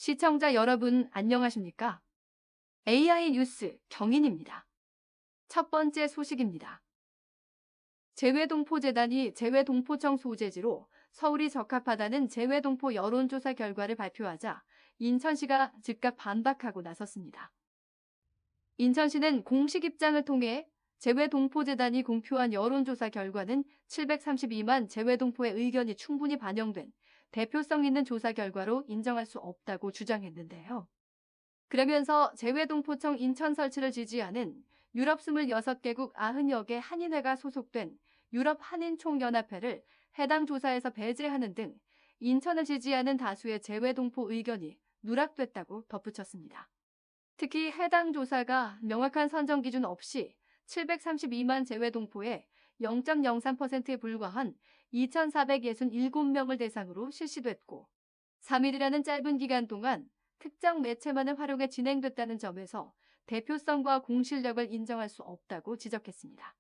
시청자 여러분 안녕하십니까? AI 뉴스 경인입니다. 첫 번째 소식입니다. 재외동포재단이 재외동포청 소재지로 서울이 적합하다는 재외동포 여론조사 결과를 발표하자 인천시가 즉각 반박하고 나섰습니다. 인천시는 공식 입장을 통해 재외동포재단이 공표한 여론조사 결과는 732만 재외동포의 의견이 충분히 반영된 대표성 있는 조사 결과로 인정할 수 없다고 주장했는데요. 그러면서 재외동포청 인천 설치를 지지하는 유럽 26개국 90여 개 한인회가 소속된 유럽 한인총연합회를 해당 조사에서 배제하는 등 인천을 지지하는 다수의 재외동포 의견이 누락됐다고 덧붙였습니다. 특히 해당 조사가 명확한 선정 기준 없이 732만 재외동포의 0.03%에 불과한 2,467명을 대상으로 실시됐고 3일이라는 짧은 기간 동안 특정 매체만을 활용해 진행됐다는 점에서 대표성과 공실력을 인정할 수 없다고 지적했습니다.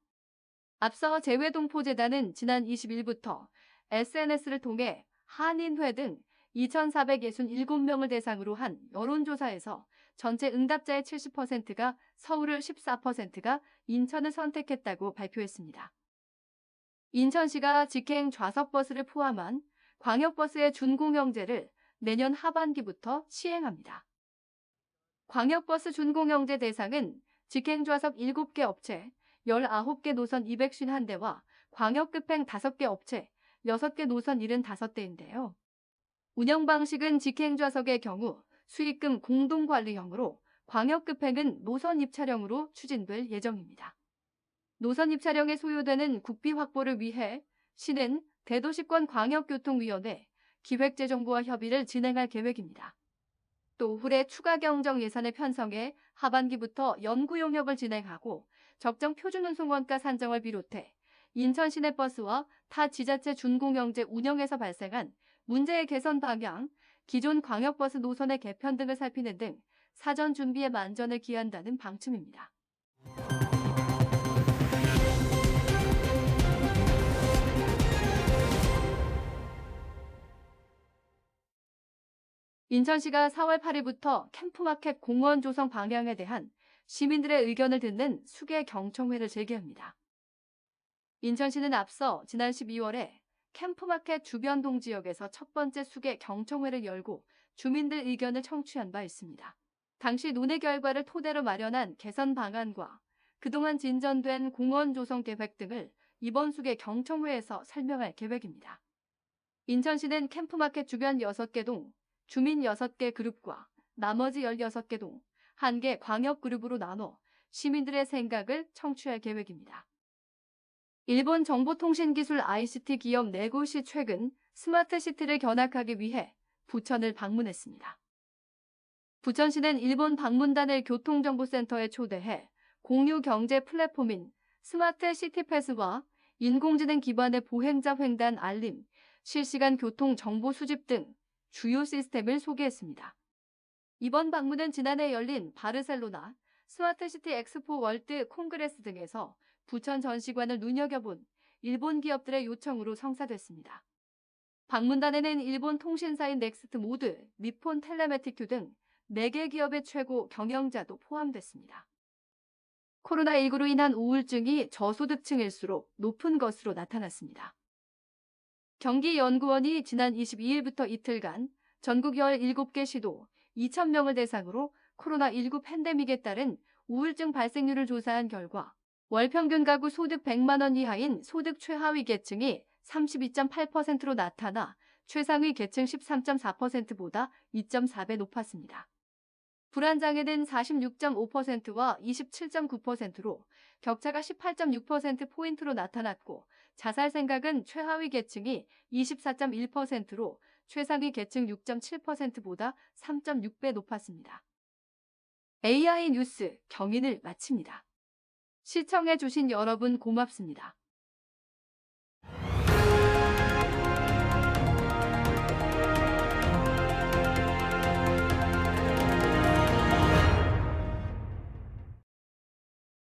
앞서 재외동포재단은 지난 20일부터 SNS를 통해 한인회 등 2,467명을 대상으로 한 여론조사에서 전체 응답자의 70%가 서울을 14%가 인천을 선택했다고 발표했습니다. 인천시가 직행 좌석버스를 포함한 광역버스의 준공영제를 내년 하반기부터 시행합니다. 광역버스 준공영제 대상은 직행좌석 7개 업체, 19개 노선 251대와 광역급행 5개 업체, 6개 노선 75대인데요. 운영 방식은 직행좌석의 경우 수익금 공동관리형으로 광역급행은 노선 입차량으로 추진될 예정입니다. 노선 입차량에 소요되는 국비 확보를 위해 시는 대도시권 광역교통위원회 기획재정부와 협의를 진행할 계획입니다. 또 올해 추가 경정 예산을 편성해 하반기부터 연구 용역을 진행하고 적정 표준 운송원가 산정을 비롯해 인천 시내버스와 타 지자체 준공영제 운영에서 발생한 문제의 개선 방향, 기존 광역버스 노선의 개편 등을 살피는 등 사전 준비에 만전을 기한다는 방침입니다. 인천시가 4월 8일부터 캠프마켓 공원 조성 방향에 대한 시민들의 의견을 듣는 수개 경청회를 재개합니다. 인천시는 앞서 지난 12월에 캠프마켓 주변 동지역에서 첫 번째 수개 경청회를 열고 주민들 의견을 청취한 바 있습니다. 당시 논의 결과를 토대로 마련한 개선 방안과 그동안 진전된 공원 조성 계획 등을 이번 수개 경청회에서 설명할 계획입니다. 인천시는 캠프마켓 주변 6개 동, 주민 6개 그룹과 나머지 16개 동, 1개 광역 그룹으로 나눠 시민들의 생각을 청취할 계획입니다. 일본 정보통신기술 ICT 기업 4곳이 최근 스마트시티를 견학하기 위해 부천을 방문했습니다. 부천시는 일본 방문단을 교통정보센터에 초대해 공유 경제 플랫폼인 스마트시티패스와 인공지능 기반의 보행자 횡단 알림, 실시간 교통 정보 수집 등 주요 시스템을 소개했습니다. 이번 방문은 지난해 열린 바르셀로나 스마트시티 엑스포 월드 콩그레스 등에서 부천 전시관을 눈여겨본 일본 기업들의 요청으로 성사됐습니다. 방문단에는 일본 통신사인 넥스트 모드, 니폰 텔레메티큐 등 4개 기업의 최고 경영자도 포함됐습니다. 코로나19로 인한 우울증이 저소득층일수록 높은 것으로 나타났습니다. 경기연구원이 지난 22일부터 이틀간 전국 17개 시도 2,000명을 대상으로 코로나19 팬데믹에 따른 우울증 발생률을 조사한 결과 월 평균 가구 소득 100만 원 이하인 소득 최하위 계층이 32.8%로 나타나 최상위 계층 13.4%보다 2.4배 높았습니다. 불안장애는 46.5%와 27.9%로 격차가 18.6%포인트로 나타났고 자살 생각은 최하위 계층이 24.1%로 최상위 계층 6.7%보다 3.6배 높았습니다. AI 뉴스 경인을 마칩니다. 시청해주신 여러분 고맙습니다.